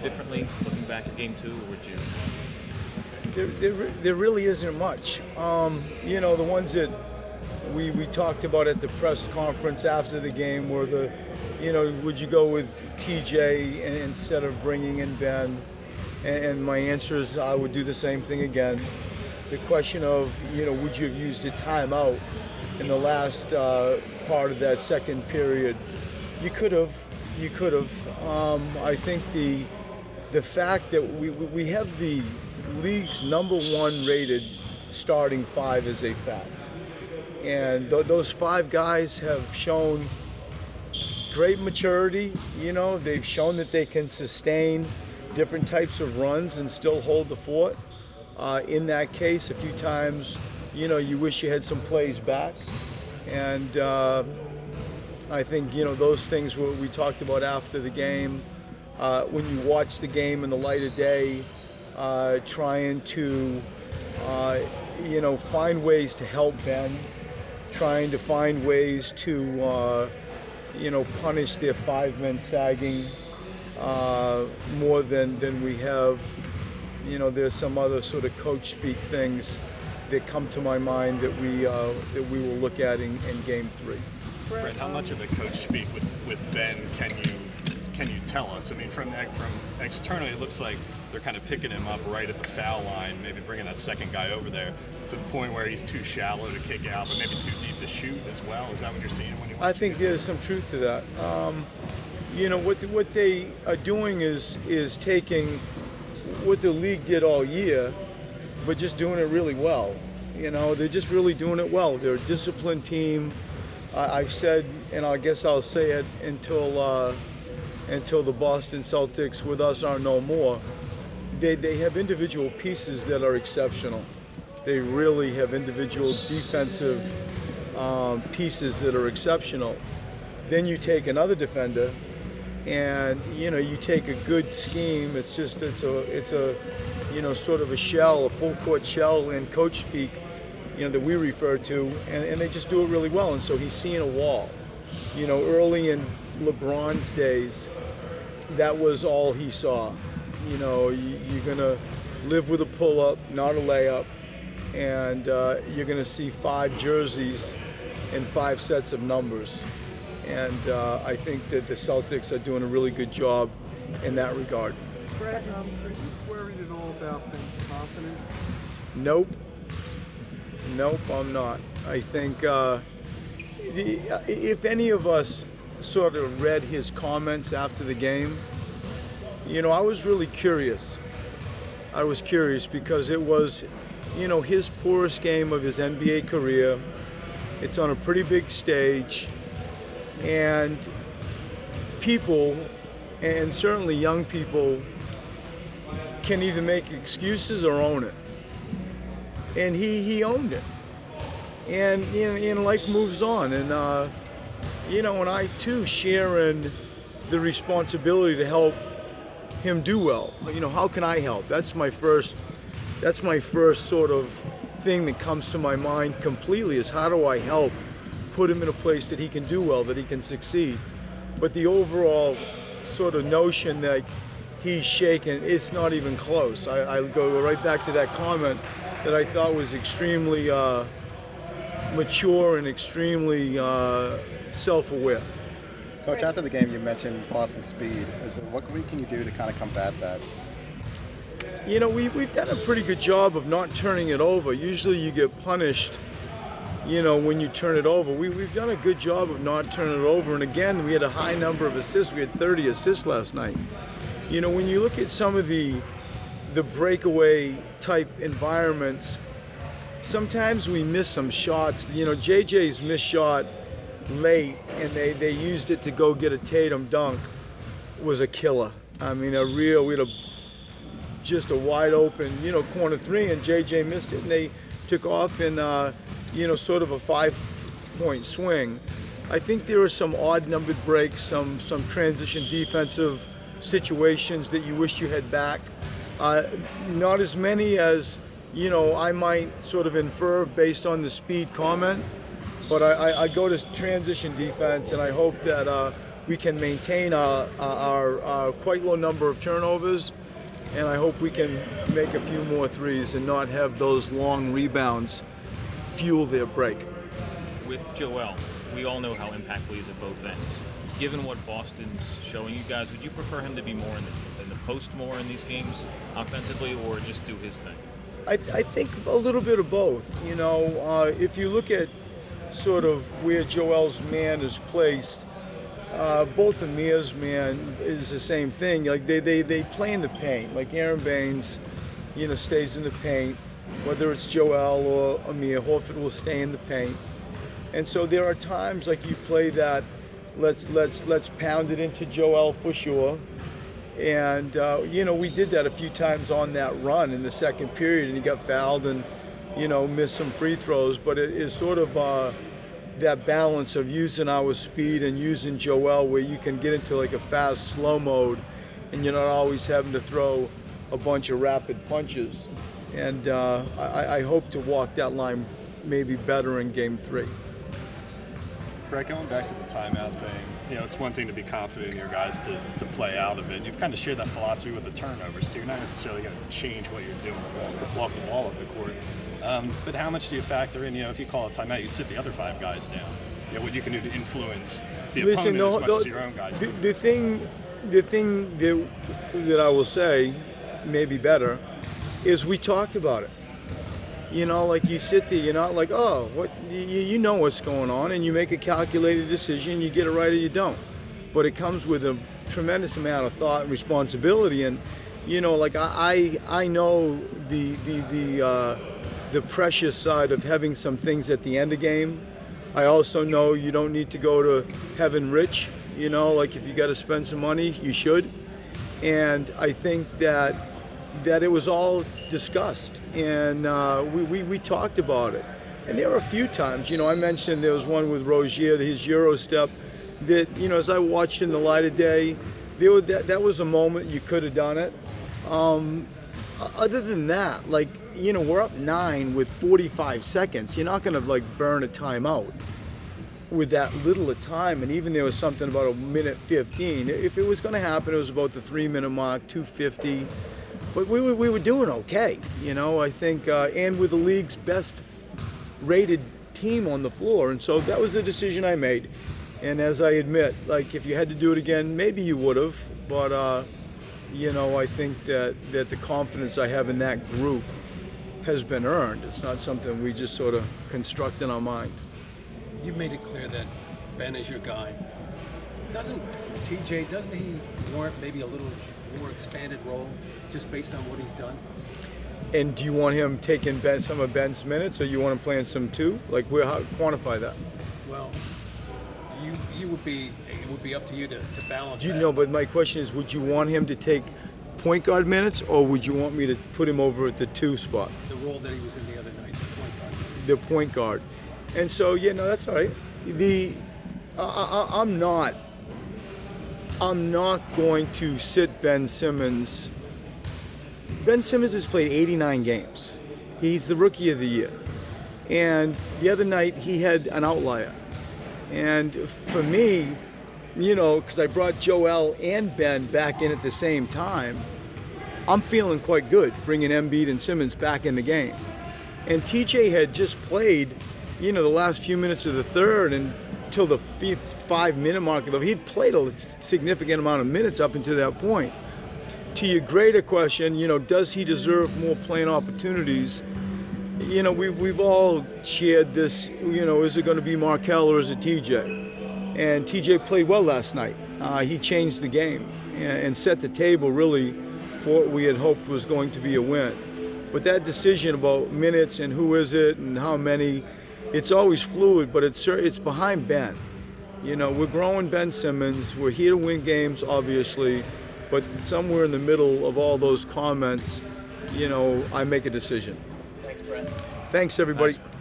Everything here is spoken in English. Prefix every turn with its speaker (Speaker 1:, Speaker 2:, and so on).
Speaker 1: differently looking back at Game 2, or would you?
Speaker 2: There really isn't much. You know, the ones that we talked about at the press conference after the game were would you go with TJ instead of bringing in Ben? And my answer is I would do the same thing again. The question of, would you have used a timeout in the last part of that second period? You could have. I think the fact that we have the league's #1 rated starting 5 is a fact. And those 5 guys have shown great maturity. They've shown that they can sustain different types of runs and still hold the fort. In that case, a few times, you wish you had some plays back. And I think, those things we talked about after the game. When you watch the game in the light of day, trying to, find ways to help Ben, trying to find ways to, punish their 5-men sagging more than we have. There's some other sort of coach speak things that come to my mind that we will look at in Game 3.
Speaker 3: Brett, how much of the coach speak with Ben can you tell us? I mean, from externally, it looks like they're kind of picking him up right at the foul line, maybe bringing that second guy over there to the point where he's too shallow to kick out, but maybe too deep to shoot as well. Is that what you're seeing when you watch?
Speaker 2: I think there's some truth to that. What they are doing is taking what the league did all year, but just doing it really well. They're just really doing it well. They're a disciplined team. I've said, and I guess I'll say it until the Boston Celtics with us are no more. They have individual pieces that are exceptional. They really have individual defensive pieces that are exceptional. Then you take another defender, and you take a good scheme. It's a sort of a shell, a full court shell in coach speak, that we refer to, and they just do it really well. And so he's seeing a wall. Early in LeBron's days, that was all he saw. You're gonna live with a pull-up, not a layup, and you're gonna see 5 jerseys and 5 sets of numbers. And I think that the Celtics are doing a really good job in that regard.
Speaker 4: Brett, are you worried at all about Ben's confidence?
Speaker 2: Nope, I'm not. I think if any of us sort of read his comments after the game, I was really curious. I was curious because it was, his poorest game of his NBA career. It's on a pretty big stage. And people, and certainly young people, can either make excuses or own it. And he owned it. And life moves on. And and I too share in the responsibility to help him do well. How can I help? That's my first sort of thing that comes to my mind completely, is how do I help put him in a place that he can do well, that he can succeed. But the overall sort of notion that he's shaken, it's not even close. I go right back to that comment that I thought was extremely mature and extremely self-aware.
Speaker 5: Coach, after the game you mentioned Boston's speed. What can you do to kind of combat that?
Speaker 2: We've done a pretty good job of not turning it over. Usually you get punished, when you turn it over. We've done a good job of not turning it over. And again, we had a high number of assists. We had 30 assists last night. When you look at some of the breakaway type environments, sometimes we miss some shots. JJ's missed shot late, and they used it to go get a Tatum dunk, was a killer. I mean, we had just a wide open, corner 3, and JJ missed it, and they took off in, sort of a 5-point swing. I think there are some odd-numbered breaks, some transition defensive situations that you wish you had back. Not as many as, I might sort of infer based on the speed comment, but I go to transition defense, and I hope that we can maintain our quite low number of turnovers, and I hope we can make a few more threes and not have those long rebounds fuel their break.
Speaker 1: With Joel, we all know how impactful he is at both ends. Given what Boston's showing you guys, would you prefer him to be more in the post more in these games offensively, or just do his thing?
Speaker 2: I think a little bit of both. You know, if you look at sort of where Joel's man is placed, both Amir's man is the same thing. Like they play in the paint. Like Aaron Baines, you know, stays in the paint. Whether it's Joel or Amir, Horford will stay in the paint. And so there are times like you play that, let's pound it into Joel for sure. And you know, we did that a few times on that run in the second period, and he got fouled and, you know, missed some free throws. But it is sort of that balance of using our speed and using Joel, where you can get into like a fast, slow mode, and you're not always having to throw a bunch of rapid punches. And I hope to walk that line maybe better in Game 3.
Speaker 3: Brett, going back to the timeout thing, you know, it's one thing to be confident in your guys to play out of it. You've kind of shared that philosophy with the turnovers, so you're not necessarily going to change what you're doing to walk the ball up the court. But how much do you factor in, you know, if you call a timeout, you sit the other 5 guys down? You know, what you can do to influence the opponent as much as your own guys do.
Speaker 2: The thing that I will say, maybe better, is we talked about it. You know, like you sit there, you're not like, oh, what, you know what's going on, and you make a calculated decision, you get it right or you don't. But it comes with a tremendous amount of thought and responsibility, and you know, like I know the precious side of having some things at the end of game. I also know you don't need to go to heaven rich. You know, like if you got to spend some money, you should. And I think that it was all discussed, and we talked about it. And there were a few times, you know, I mentioned there was one with Rozier, his Euro step, that, you know, as I watched in the light of day, that was a moment you could have done it. Other than that, like, you know, we're up 9 with 45 seconds. You're not going to like burn a timeout with that little a time. And even there was something about a minute 15. If it was going to happen, it was about the 3-minute mark, 2:50. But we were doing okay, you know, I think, and with the league's best rated team on the floor. And so that was the decision I made. And as I admit, like, if you had to do it again, maybe you would have. But, you know, I think that the confidence I have in that group has been earned. It's not something we just sort of construct in our mind.
Speaker 6: You've made it clear that Ben is your guy. Doesn't he warrant maybe a little more expanded role just based on what he's done?
Speaker 2: And do you want him taking some of Ben's minutes, or you want him playing some too? Like, how quantify that?
Speaker 6: Well, it would be up to you to balance
Speaker 2: You
Speaker 6: that.
Speaker 2: know, but my question is, would you want him to take point guard minutes, or would you want me to put him over at the 2 spot?
Speaker 6: The role that he was in the other night, the point guard.
Speaker 2: The point guard. And so, yeah, no, that's all right. I'm not going to sit Ben Simmons. Ben Simmons has played 89 games. He's the Rookie of the Year. And the other night, he had an outlier. And for me, you know, because I brought Joel and Ben back in at the same time, I'm feeling quite good bringing Embiid and Simmons back in the game. And TJ had just played, you know, the last few minutes of the third and until the 5-minute mark. He'd played a significant amount of minutes up until that point. To your greater question, you know, does he deserve more playing opportunities? You know, we've all shared this, you know, is it going to be Markelle or is it TJ? And TJ played well last night. He changed the game and set the table really for what we had hoped was going to be a win. But that decision about minutes and who is it and how many, it's always fluid, but it's behind Ben. You know, we're growing Ben Simmons. We're here to win games, obviously, but somewhere in the middle of all those comments, you know, I make a decision.
Speaker 1: Thanks, Brett.
Speaker 2: Thanks, everybody.
Speaker 1: Thanks.